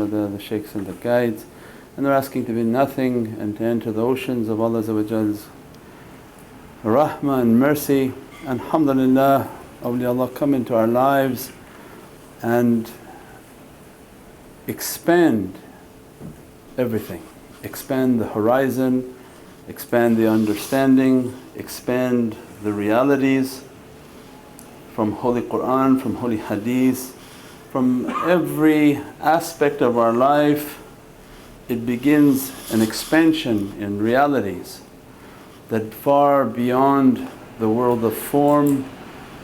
the shaykhs and the guides, and they're asking to be nothing and to enter the oceans of Allah's rahmah and mercy. And alhamdulillah, awliyaullah come into our lives and expand everything, expand the horizon, expand the understanding, expand the realities from Holy Qur'an, from Holy Hadith, from every aspect of our life. It begins an expansion in realities that far beyond the world of form,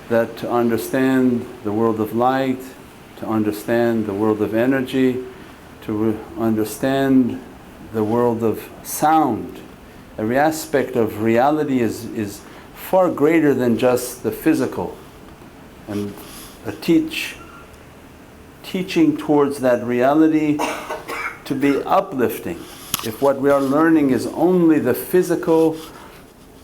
that to understand the world of light, to understand the world of energy, to understand the world of sound. Every aspect of reality is far greater than just the physical, and a teaching towards that reality to be uplifting. If what we are learning is only the physical,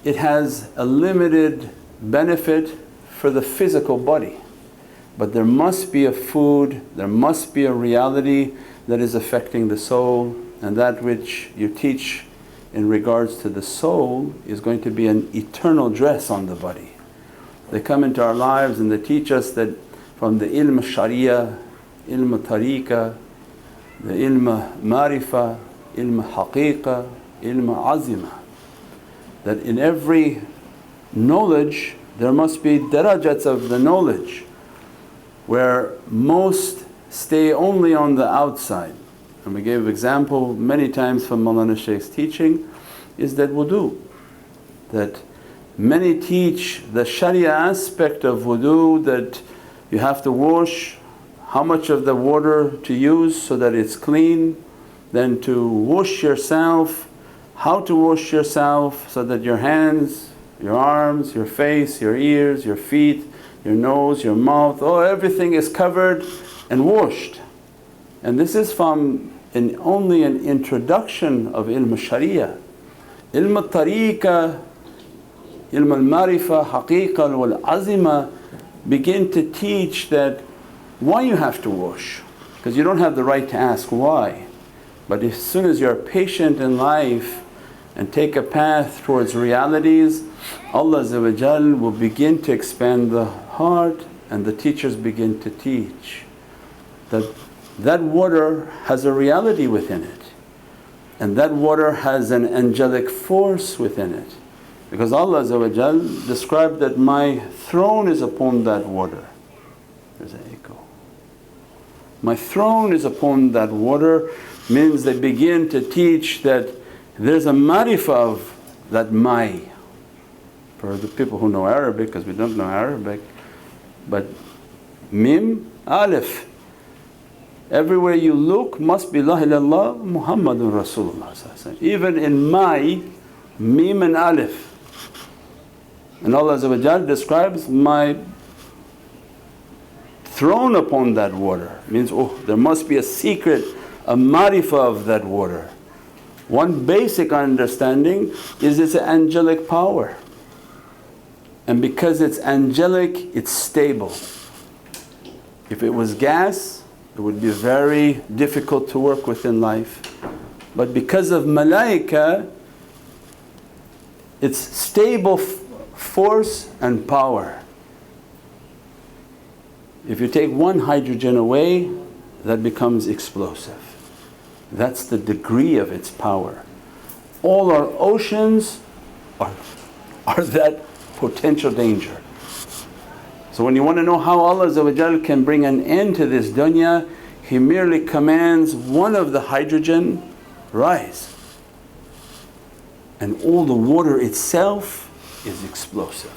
it has a limited benefit for the physical body. But there must be a food, there must be a reality that is affecting the soul, and that which you teach in regards to the soul is going to be an eternal dress on the body. They come into our lives and they teach us that from the ilm sharia, ilm tariqah, the ilm marifah, ilm haqiqah, ilm azimah, that in every knowledge there must be darajats of the knowledge, where most stay only on the outside. And we gave example many times from Mawlana Shaykh's teaching is that wudu, that many teach the sharia aspect of wudu, that you have to wash, how much of the water to use so that it's clean, then to wash yourself, how to wash yourself so that your hands, your arms, your face, your ears, your feet, your nose, your mouth, everything is covered and washed. And this is from only an introduction of ilm sharia. Ilm al-tariqah, ilm al-marifah, haqiqah wal-azimah begin to teach that why you have to wash, because you don't have the right to ask why. But as soon as you're patient in life and take a path towards realities, Allah will begin to expand the heart, and the teachers begin to teach that water has a reality within it, and that water has an angelic force within it. Because Allah described that, my throne is upon that water. There's an echo. My throne is upon that water means they begin to teach that there's a marifah of that my. For the people who know Arabic, because we don't know Arabic, but mim, alif. Everywhere you look must be la ilaha illallah Muhammadan Rasulullah. Even in my, mim and alif. And Allah describes my throne upon that water, means there must be a secret, a marifah of that water. One basic understanding is it's an angelic power, and because it's angelic it's stable. If it was gas it would be very difficult to work with in life, but because of malaika it's stable force and power. If you take one hydrogen away, that becomes explosive. That's the degree of its power. All our oceans are that potential danger. So when you want to know how Allah can bring an end to this dunya, He merely commands one of the hydrogen, rise, and all the water itself is explosive.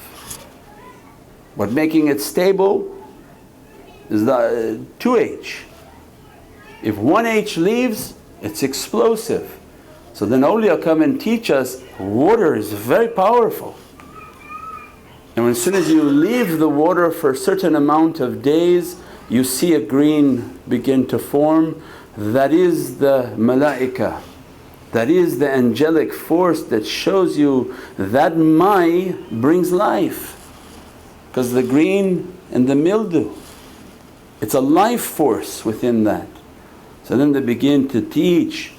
But making it stable is the 2H. If 1H leaves, it's explosive. So then awliya come and teach us water is very powerful. And as soon as you leave the water for a certain amount of days, you see a green begin to form. That is the malaika, that is the angelic force that shows you that mai brings life. Because the green and the mildew, it's a life force within that. So then they begin to teach.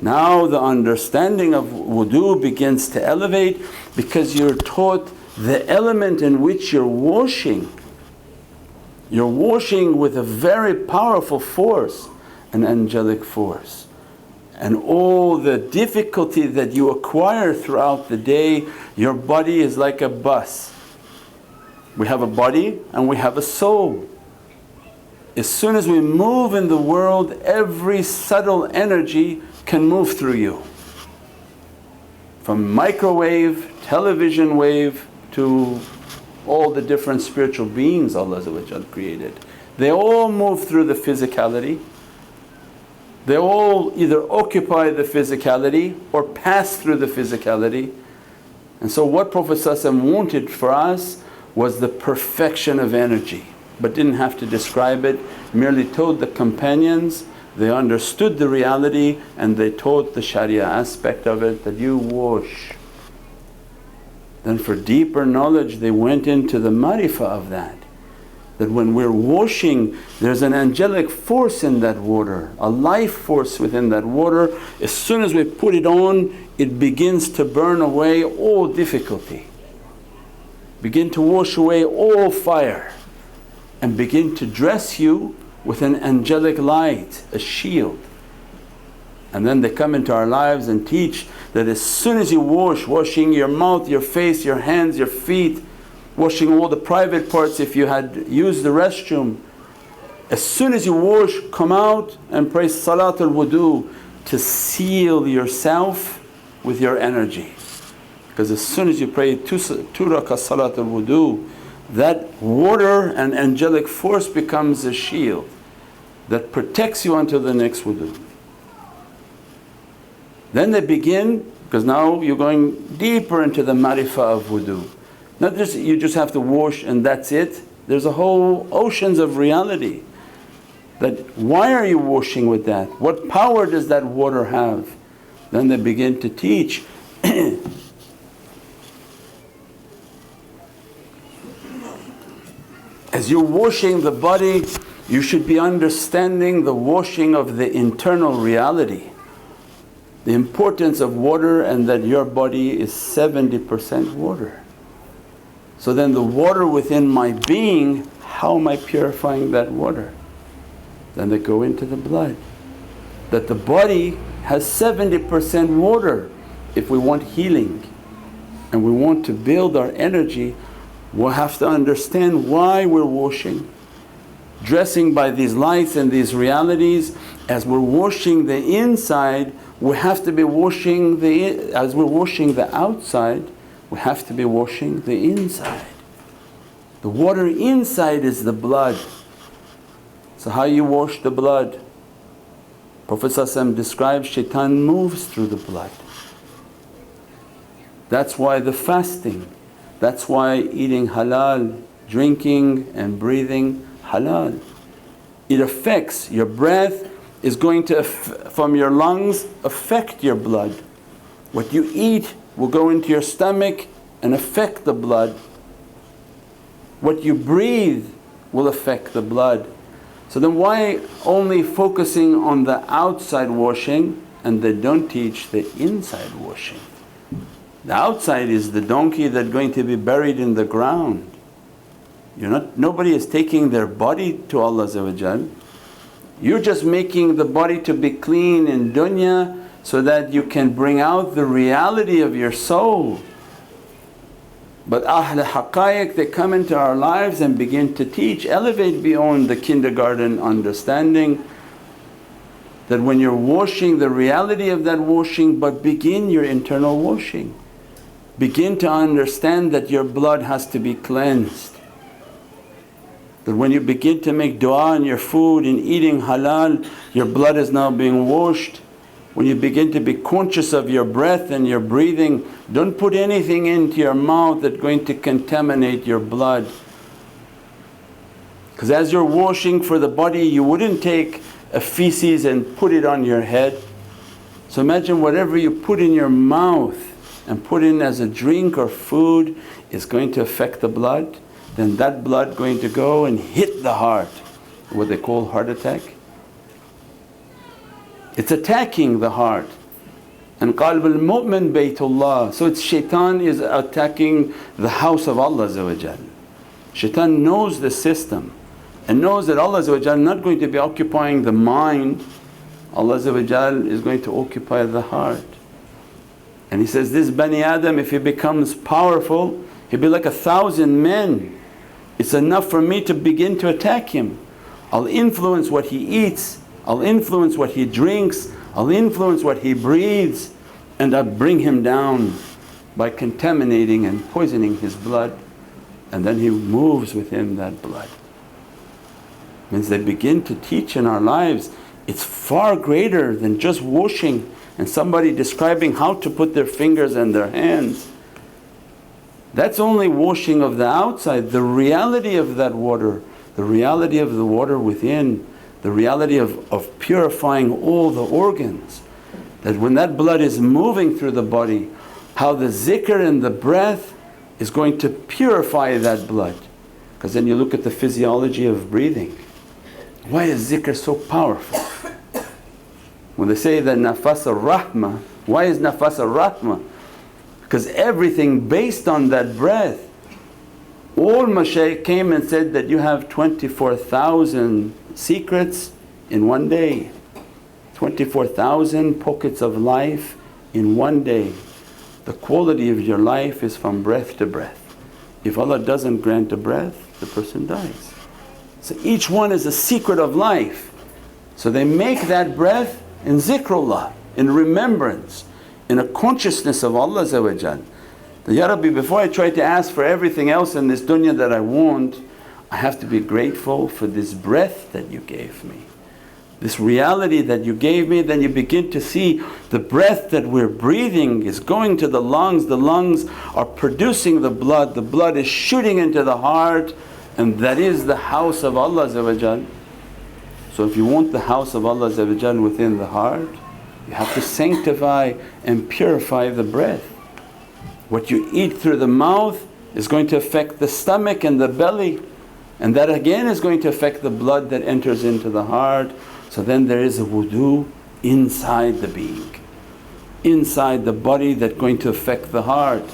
Now the understanding of wudu begins to elevate because you're taught the element in which you're washing. You're washing with a very powerful force, an angelic force. And all the difficulty that you acquire throughout the day, your body is like a bus. We have a body and we have a soul. As soon as we move in the world, every subtle energy can move through you. From microwave, television wave to all the different spiritual beings Allah created. They all move through the physicality. They all either occupy the physicality or pass through the physicality. And so what Prophet wanted for us was the perfection of energy, but didn't have to describe it, merely told the companions. They understood the reality and they taught the sharia aspect of it, that you wash. Then for deeper knowledge they went into the marifah of that. That when we're washing, there's an angelic force in that water, a life force within that water. As soon as we put it on, it begins to burn away all difficulty, begin to wash away all fire, and begin to dress you with an angelic light, a shield. And then they come into our lives and teach that as soon as you wash, washing your mouth, your face, your hands, your feet, washing all the private parts if you had used the restroom, as soon as you wash, come out and pray Salatul Wudu to seal yourself with your energy. Because as soon as you pray two rakah Salatul Wudu, that water and angelic force becomes a shield that protects you until the next wudu. Then they begin, because now you're going deeper into the marifah of wudu. Not just you just have to wash and that's it. There's a whole oceans of reality. That why are you washing with that? What power does that water have? Then they begin to teach as you're washing the body, you should be understanding the washing of the internal reality. The importance of water, and that your body is 70% water. So then the water within my being, how am I purifying that water? Then they go into the blood. That the body has 70% water. If we want healing and we want to build our energy, we'll have to understand why we're washing. Dressing by these lights and these realities, as we're washing the inside, we have to be washing as we're washing the outside, we have to be washing the inside. The water inside is the blood. So how you wash the blood? Prophet describes shaitan moves through the blood. That's why the fasting, that's why eating halal, drinking and breathing halal. It affects your breath, is going to from your lungs affect your blood. What you eat will go into your stomach and affect the blood. What you breathe will affect the blood. So then why only focusing on the outside washing and they don't teach the inside washing? The outside is the donkey that's going to be buried in the ground. Nobody is taking their body to Allah. You're just making the body to be clean in dunya so that you can bring out the reality of your soul. But ahlul haqqaiq, they come into our lives and begin to teach, elevate beyond the kindergarten understanding, that when you're washing, the reality of that washing, but begin your internal washing. Begin to understand that your blood has to be cleansed. That when you begin to make du'a in your food and eating halal, your blood is now being washed. When you begin to be conscious of your breath and your breathing, don't put anything into your mouth that's going to contaminate your blood. Because as you're washing for the body, you wouldn't take a feces and put it on your head. So imagine whatever you put in your mouth and put in as a drink or food is going to affect the blood. Then that blood going to go and hit the heart, what they call heart attack. It's attacking the heart. And qalb al-mu'min baytullah. So it's shaitan is attacking the house of Allah. Shaitan knows the system and knows that Allah is not going to be occupying the mind, Allah is going to occupy the heart. And he says, this Bani Adam, if he becomes powerful, he'll be like 1,000 men. It's enough for me to begin to attack him. I'll influence what he eats, I'll influence what he drinks, I'll influence what he breathes, and I'll bring him down by contaminating and poisoning his blood, and then he moves within that blood. Means they begin to teach in our lives, it's far greater than just washing and somebody describing how to put their fingers and their hands. That's only washing of the outside. The reality of that water, the reality of the water within, the reality of purifying all the organs. That when that blood is moving through the body, how the zikr and the breath is going to purify that blood. Because then you look at the physiology of breathing. Why is zikr so powerful? When they say that nafas al-rahmah, why is nafas al-rahmah? Because everything based on that breath. All mashaykh came and said that you have 24,000 secrets in one day, 24,000 pockets of life in one day. The quality of your life is from breath to breath. If Allah doesn't grant a breath, the person dies. So each one is a secret of life. So they make that breath in zikrullah, in remembrance, in a consciousness of Allah. That, Ya Rabbi, before I try to ask for everything else in this dunya that I want, I have to be grateful for this breath that you gave me. This reality that you gave me, then you begin to see the breath that we're breathing is going to the lungs are producing the blood is shooting into the heart, and that is the house of Allah. So if you want the house of Allah within the heart, you have to sanctify and purify the breath. What you eat through the mouth is going to affect the stomach and the belly, and that again is going to affect the blood that enters into the heart. So then there is a wudu inside the being, inside the body, that's going to affect the heart,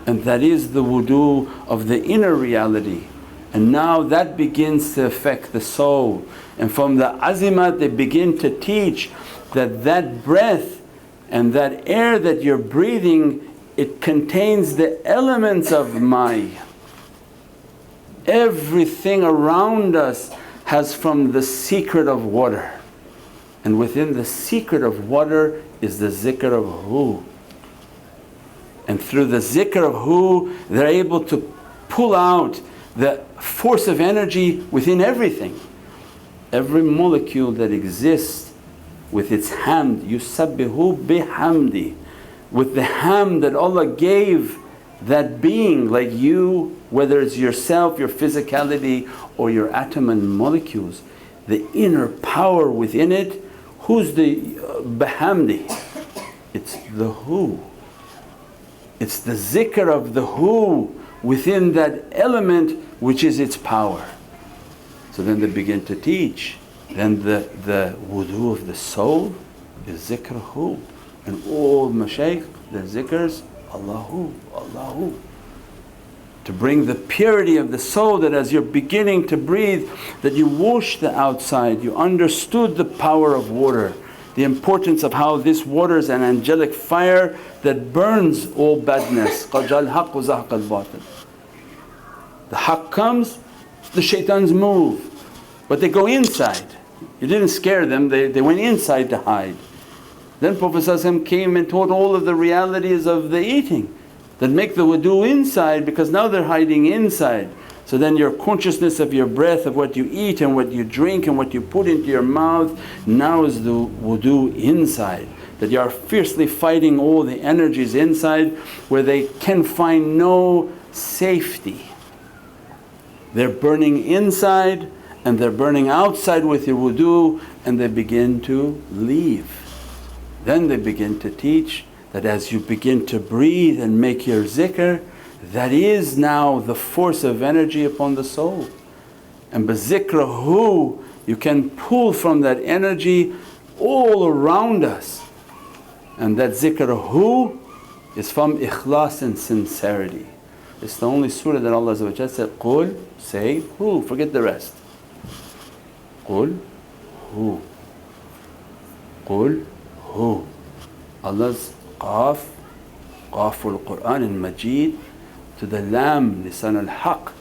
and that is the wudu of the inner reality. And now that begins to affect the soul, and from the azimat they begin to teach that that breath and that air that you're breathing, it contains the elements of mai. Everything around us has from the secret of water, and within the secret of water is the zikr of Hu. And through the zikr of Hu they're able to pull out the force of energy within everything. Every molecule that exists with its hamd, yusabbihu bihamdi, with the hamd that Allah gave that being, like you, whether it's yourself, your physicality or your atom and molecules, the inner power within it. Who's the bihamdi? It's the Hu. It's the zikr of the Hu within that element which is its power. So then they begin to teach. Then the wudu of the soul is zikr Hu, and all mashaykh, their zikrs Allahu, Allahu. To bring the purity of the soul, that as you're beginning to breathe, that you wash the outside, you understood the power of water, the importance of how this water is an angelic fire that burns all badness. قَجَ الْحَقُّ زَهْقَ الْبَاطِلِ. The haqq comes, the shaitans move, but they go inside. You didn't scare them, they went inside to hide. Then Prophet came and taught all of the realities of the eating that make the wudu inside, because now they're hiding inside. So then your consciousness of your breath, of what you eat and what you drink and what you put into your mouth, now is the wudu inside. That you are fiercely fighting all the energies inside where they can find no safety. They're burning inside and they're burning outside with your wudu, and they begin to leave. Then they begin to teach that as you begin to breathe and make your zikr, that is now the force of energy upon the soul. And bi zikr Hu, you can pull from that energy all around us. And that zikr hu is from ikhlas and sincerity. It's the only surah that Allah said, Qul, say hu, forget the rest. Qul hu. Qul hu. Allah's Qaf, Qaful Qur'an and Majid, to the Lam, Lisan al-Haq,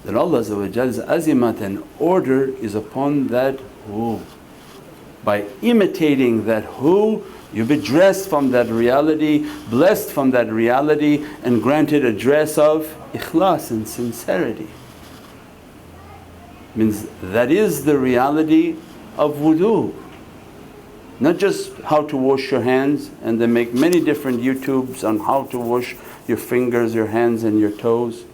that Allah's azimat and order is upon that hu. By imitating that hu, you be dressed from that reality, blessed from that reality, and granted a dress of ikhlas and sincerity. Means that is the reality of wudu. Not just how to wash your hands, and they make many different YouTubes on how to wash your fingers, your hands and your toes.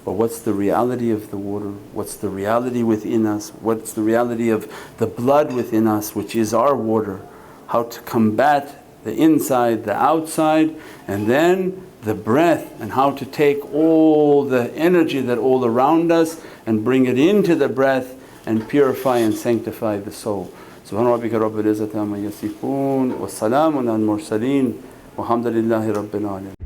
But what's the reality of the water? What's the reality within us? What's the reality of the blood within us, which is our water? How to combat the inside, the outside, and then the breath, and how to take all the energy that all around us and bring it into the breath and purify and sanctify the soul. Subhana rabbika rabbil izzati amma yasifoon wa salaamun al mursaleen walhamdulillahi rabbil alameen.